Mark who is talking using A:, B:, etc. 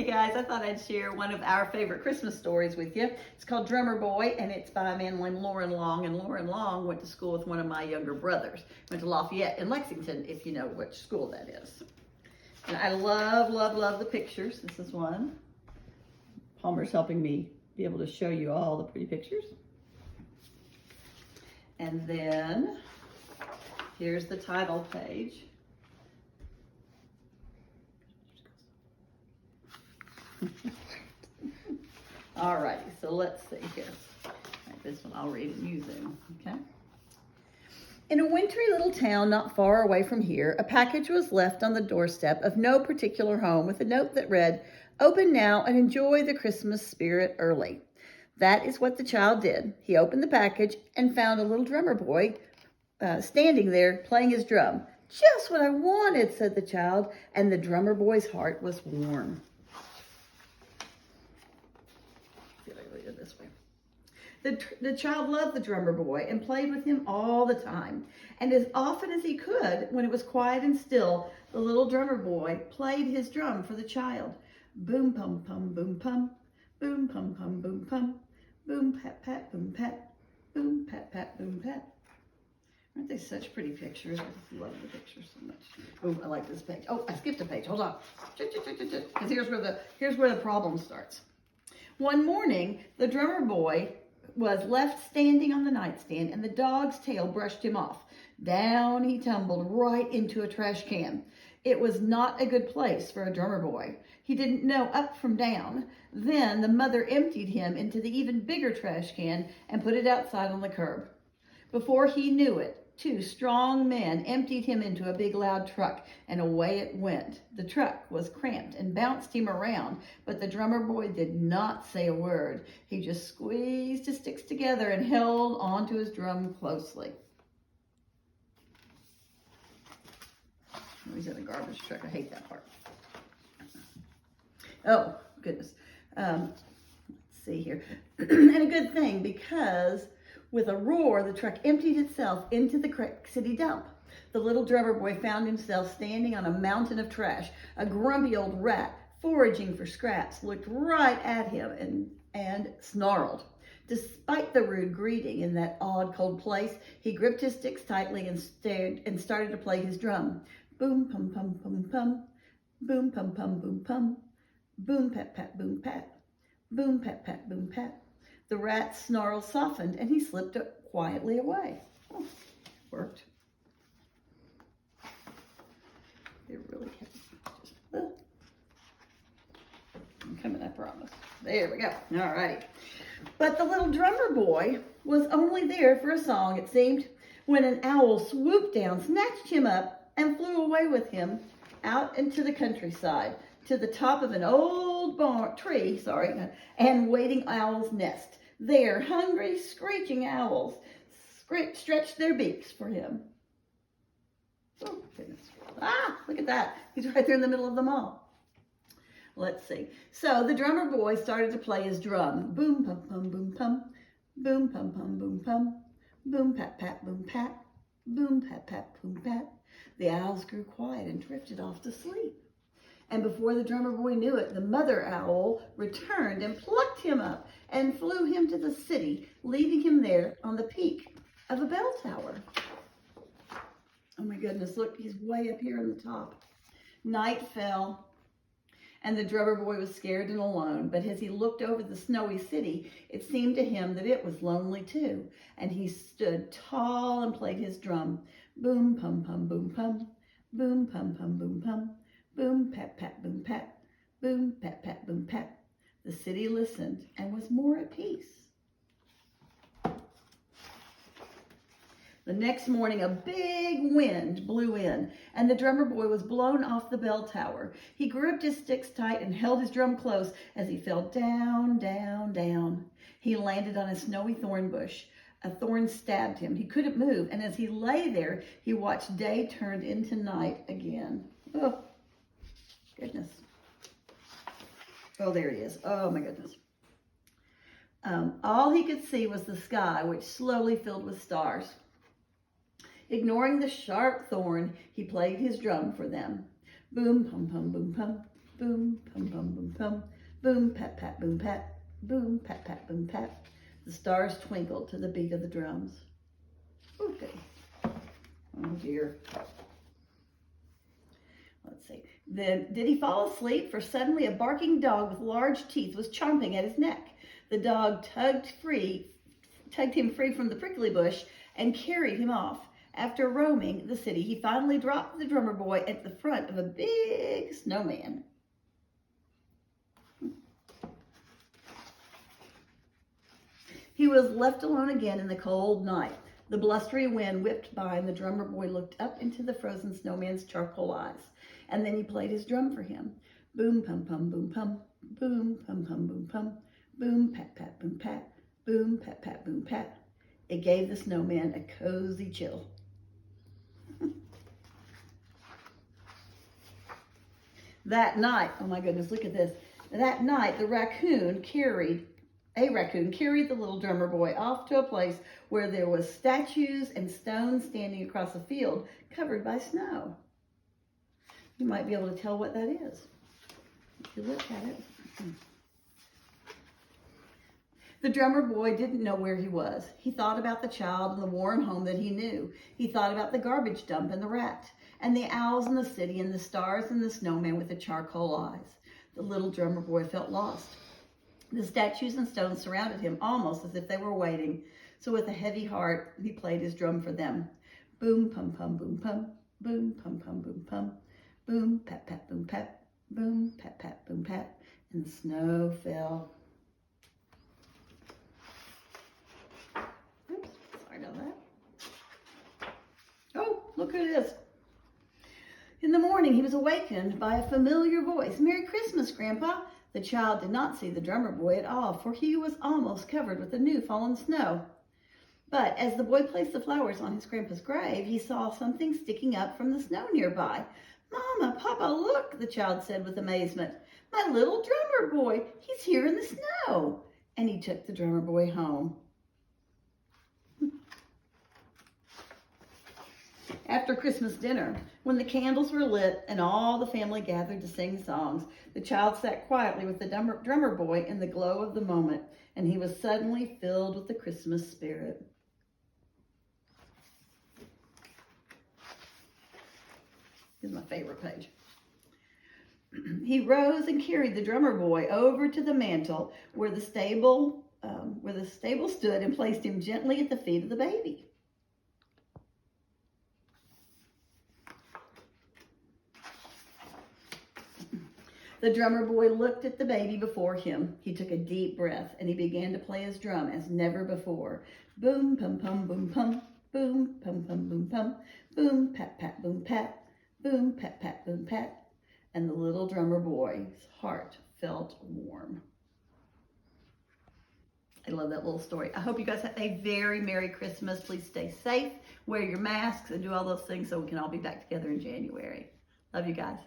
A: guys, I thought I'd share one of our favorite Christmas stories with you. It's called Drummer Boy, and it's by a man named Loren Long. And Loren Long went to school with one of my younger brothers. Went to Lafayette in Lexington, if you know which school that is. And I love, love, love the pictures. This is one. Palmer's helping me be able to show you all the pretty pictures. And then here's the title page. Alrighty, so let's see here. Right, this one I'll read and you zoom, okay? In a wintry little town not far away from here, a package was left on the doorstep of no particular home with a note that read, "Open now and enjoy the Christmas spirit early." That is what the child did. He opened the package and found a little drummer boy standing there playing his drum. "Just what I wanted," said the child, and the drummer boy's heart was warm. This way. The child loved the drummer boy and played with him all the time. And as often as he could, when it was quiet and still, the little drummer boy played his drum for the child. Boom, pum, pum, boom, pum. Boom, pum, pum, boom, pum. Boom, pat, pat, boom, pat. Boom, pat, pat, boom, pat. Aren't they such pretty pictures? I just love the pictures so much. Oh, I like this page. Oh, I skipped a page. Hold on. Because here's where the problem starts. One morning, the drummer boy was left standing on the nightstand and the dog's tail brushed him off. Down he tumbled right into a trash can. It was not a good place for a drummer boy. He didn't know up from down. Then the mother emptied him into the even bigger trash can and put it outside on the curb. Before he knew it, two strong men emptied him into a big loud truck, and away it went. The truck was cramped and bounced him around, but the drummer boy did not say a word. He just squeezed his sticks together and held onto his drum closely. Oh, he's in a garbage truck. I hate that part. Oh, goodness. Let's see here. And a good thing, because with a roar, the truck emptied itself into the Creek City dump. The little drummer boy found himself standing on a mountain of trash. A grumpy old rat, foraging for scraps, looked right at him and snarled. Despite the rude greeting in that odd, cold place, he gripped his sticks tightly and started to play his drum. Boom, pum, pum, pum, pum. Boom, pum, pum, boom, pum. Boom, pat, pat, boom, pat. Boom, pat, pat, boom, pat. The rat's snarl softened, and he slipped quietly away. Oh, worked. It really can. I'm coming, I promise. There we go. All right. But the little drummer boy was only there for a song, it seemed, when an owl swooped down, snatched him up, and flew away with him out into the countryside, to the top of an old tree, and waiting owl's nest. There, hungry, screeching owls stretched their beaks for him. Oh, goodness. Ah, look at that. He's right there in the middle of them all. Let's see. So the drummer boy started to play his drum. Boom, pum, pum, boom, pum. Boom, pum, pum, boom, pum. Boom, pat, pat, boom, pat. Boom, pat, pat, boom, pat. The owls grew quiet and drifted off to sleep. And before the drummer boy knew it, the mother owl returned and plucked him up and flew him to the city, leaving him there on the peak of a bell tower. Oh my goodness, look, he's way up here on the top. Night fell, and the drummer boy was scared and alone. But as he looked over the snowy city, it seemed to him that it was lonely too. And he stood tall and played his drum. Boom, pum, pum, boom, pum. Boom, pum, pum, boom, pum. Boom, pat, pat, boom, pat. Boom, pat, pat, boom, pat. The city listened and was more at peace. The next morning, a big wind blew in, and the drummer boy was blown off the bell tower. He gripped his sticks tight and held his drum close as he fell down, down, down. He landed on a snowy thorn bush. A thorn stabbed him. He couldn't move, and as he lay there, he watched day turn into night again. Oh, goodness. Oh, there it is. Oh, my goodness. All he could see was the sky, which slowly filled with stars. Ignoring the sharp thorn, he played his drum for them. Boom, pum, pum, boom, pum. Boom, pum, pum, boom, boom, pum. Boom, pat, pat, boom, pat. Boom, pat, pat, boom, pat. The stars twinkled to the beat of the drums. Okay. Oh dear. Let's see. Then, did he fall asleep? For suddenly a barking dog with large teeth was chomping at his neck. The dog tugged him free from the prickly bush and carried him off. After roaming the city, he finally dropped the drummer boy at the front of a big snowman. He was left alone again in the cold night. The blustery wind whipped by, and the drummer boy looked up into the frozen snowman's charcoal eyes. And then he played his drum for him. Boom, pum, pum, boom, pum. Boom, pum, pum, boom, pum. Boom, pat, pat, boom, pat. Boom, pat, pat, boom, pat. It gave the snowman a cozy chill. That night, oh my goodness, look at this. That night, a raccoon carried the little drummer boy off to a place where there was statues and stones standing across a field covered by snow. You might be able to tell what that is if you look at it. The drummer boy didn't know where he was. He thought about the child and the warm home that he knew. He thought about the garbage dump and the rat, and the owls in the city, and the stars and the snowman with the charcoal eyes. The little drummer boy felt lost. The statues and stones surrounded him almost as if they were waiting. So with a heavy heart, he played his drum for them. Boom, pum, pum, boom, pum. Boom, pum, pum, boom, pum. Boom, pat, pat, boom, pat. Boom, pat, pat, boom, pat. And the snow fell. Oops, sorry about that. Oh, look who it is. In the morning, he was awakened by a familiar voice. Merry Christmas, Grandpa. The child did not see the drummer boy at all, for he was almost covered with the new fallen snow. But as the boy placed the flowers on his grandpa's grave, he saw something sticking up from the snow nearby. Mama, Papa, look, the child said with amazement. My little drummer boy, he's here in the snow. And he took the drummer boy home. After Christmas dinner, when the candles were lit and all the family gathered to sing songs, the child sat quietly with the drummer boy in the glow of the moment, and he was suddenly filled with the Christmas spirit. This is my favorite page. He rose and carried the drummer boy over to the mantle where the stable stood, and placed him gently at the feet of the baby. The drummer boy looked at the baby before him. He took a deep breath, and he began to play his drum as never before. Boom, pum, pum, boom, pum. Boom, pum, pum, boom, pum. Boom, pat, pat, boom, pat. Boom, pat, pat, boom, pat. And the little drummer boy's heart felt warm. I love that little story. I hope you guys have a very Merry Christmas. Please stay safe, wear your masks, and do all those things so we can all be back together in January. Love you guys.